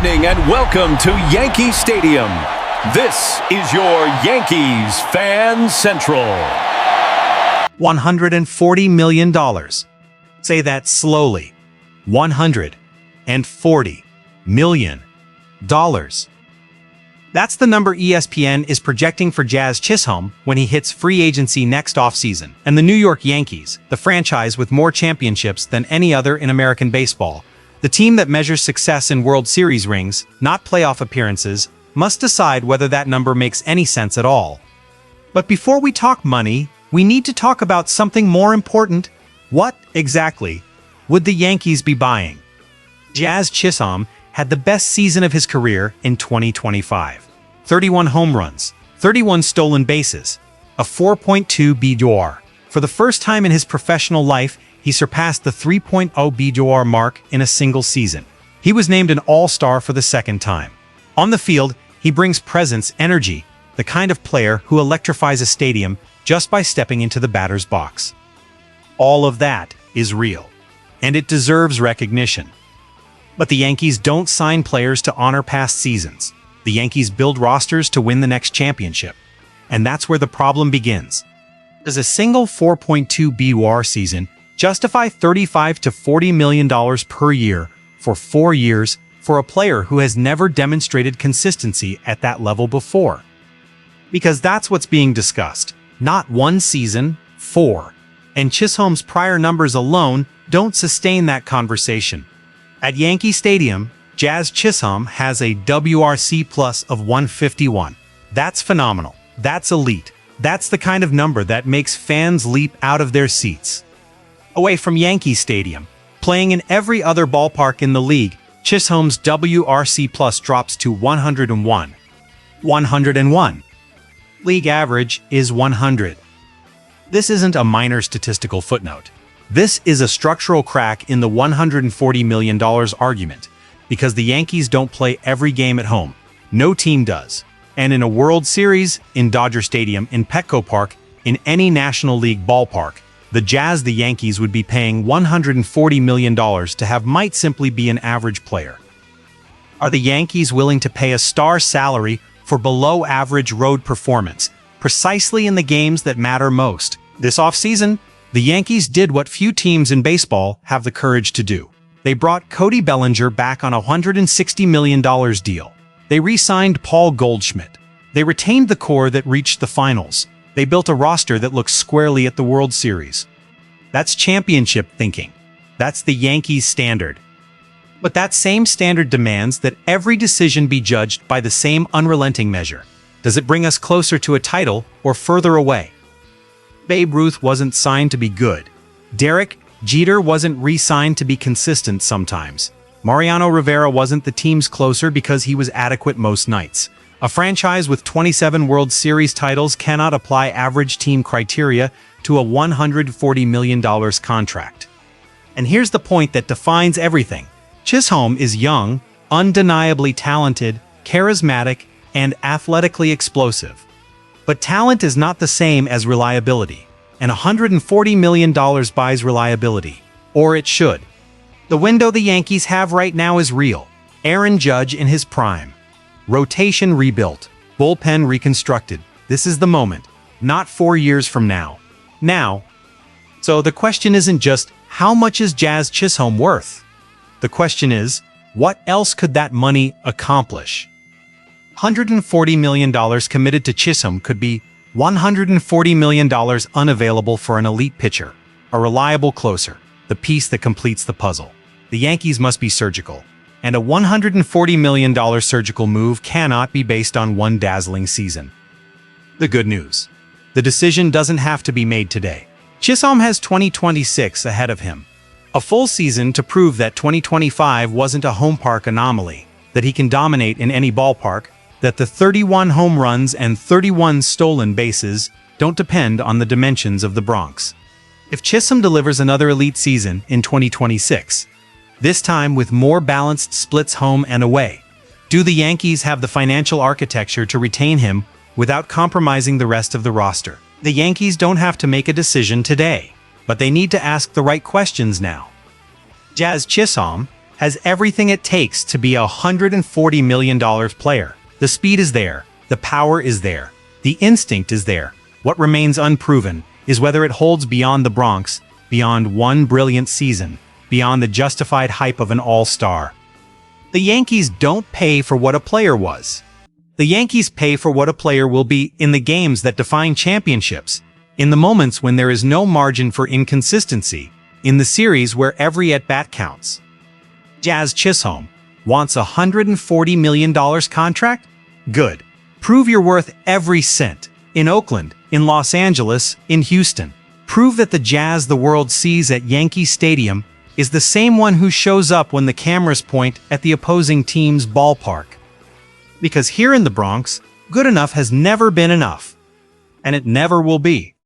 evening and welcome to Yankee Stadium. This is your Yankees Fan Central. $140 million. Say that slowly. $140 million. That's the number ESPN is projecting for Jazz Chisholm when he hits free agency next offseason. And the New York Yankees, the franchise with more championships than any other in American baseball, the team that measures success in World Series rings, not playoff appearances, must decide whether that number makes any sense at all. But before we talk money, we need to talk about something more important. What, exactly, would the Yankees be buying? Jazz Chisholm had the best season of his career in 2025. 31 home runs, 31 stolen bases, a 4.2 BWAR. For the first time in his professional life, he surpassed the 3.0 BWAR mark in a single season. He was named an All-Star for the second time. On the field, he brings presence, energy, the kind of player who electrifies a stadium just by stepping into the batter's box. All of that is real, and it deserves recognition. But the Yankees don't sign players to honor past seasons. The Yankees build rosters to win the next championship. And that's where the problem begins. Does a single 4.2 BWAR season justify $35 to $40 million per year for 4 years for a player who has never demonstrated consistency at that level before? Because that's what's being discussed. Not one season, 4. And Chisholm's prior numbers alone don't sustain that conversation. At Yankee Stadium, Jazz Chisholm has a WRC plus of 151. That's phenomenal. That's elite. That's the kind of number that makes fans leap out of their seats. Away from Yankee Stadium, playing in every other ballpark in the league, Chisholm's WRC plus drops to 101. 101. League average is 100. This isn't a minor statistical footnote. This is a structural crack in the $140 million argument, because the Yankees don't play every game at home. No team does. And in a World Series, in Dodger Stadium, in Petco Park, in any National League ballpark, the Yankees would be paying $140 million to have might simply be an average player. Are the Yankees willing to pay a star salary for below-average road performance, precisely in the games that matter most? This offseason, the Yankees did what few teams in baseball have the courage to do. They brought Cody Bellinger back on a $160 million deal. They re-signed Paul Goldschmidt. They retained the core that reached the finals. They built a roster that looks squarely at the World Series. That's championship thinking. That's the Yankees standard. But that same standard demands that every decision be judged by the same unrelenting measure. Does it bring us closer to a title or further away? Babe Ruth wasn't signed to be good. Derek Jeter wasn't re-signed to be consistent sometimes. Mariano Rivera wasn't the team's closer because he was adequate most nights. A franchise with 27 World Series titles cannot apply average team criteria to a $140 million contract. And here's the point that defines everything. Chisholm is young, undeniably talented, charismatic, and athletically explosive. But talent is not the same as reliability, and $140 million buys reliability. Or it should. The window the Yankees have right now is real. Aaron Judge in his prime. Rotation rebuilt. Bullpen reconstructed. This is the moment, not 4 years from now. Now. So the question isn't just, how much is Jazz Chisholm worth? The question is, what else could that money accomplish? $140 million committed to Chisholm could be $140 million unavailable for an elite pitcher, a reliable closer, the piece that completes the puzzle. The Yankees must be surgical, and a $140 million surgical move cannot be based on one dazzling season. The good news. The decision doesn't have to be made today. Chisholm has 2026 ahead of him. A full season to prove that 2025 wasn't a home park anomaly, that he can dominate in any ballpark, that the 31 home runs and 31 stolen bases don't depend on the dimensions of the Bronx. If Chisholm delivers another elite season in 2026, this time with more balanced splits home and away, do the Yankees have the financial architecture to retain him without compromising the rest of the roster? The Yankees don't have to make a decision today, but they need to ask the right questions now. Jazz Chisholm, has everything it takes to be a $140 million player. The speed is there, the power is there, the instinct is there. What remains unproven is whether it holds beyond the Bronx, beyond one brilliant season, beyond the justified hype of an all-star. The Yankees don't pay for what a player was. The Yankees pay for what a player will be in the games that define championships, in the moments when there is no margin for inconsistency, in the series where every at-bat counts. Jazz Chisholm wants a $140 million contract? Good. Prove you're worth every cent. In Oakland, in Los Angeles, in Houston. Prove that the Jazz the world sees at Yankee Stadium is the same one who shows up when the cameras point at the opposing team's ballpark. Because here in the Bronx, good enough has never been enough. And it never will be.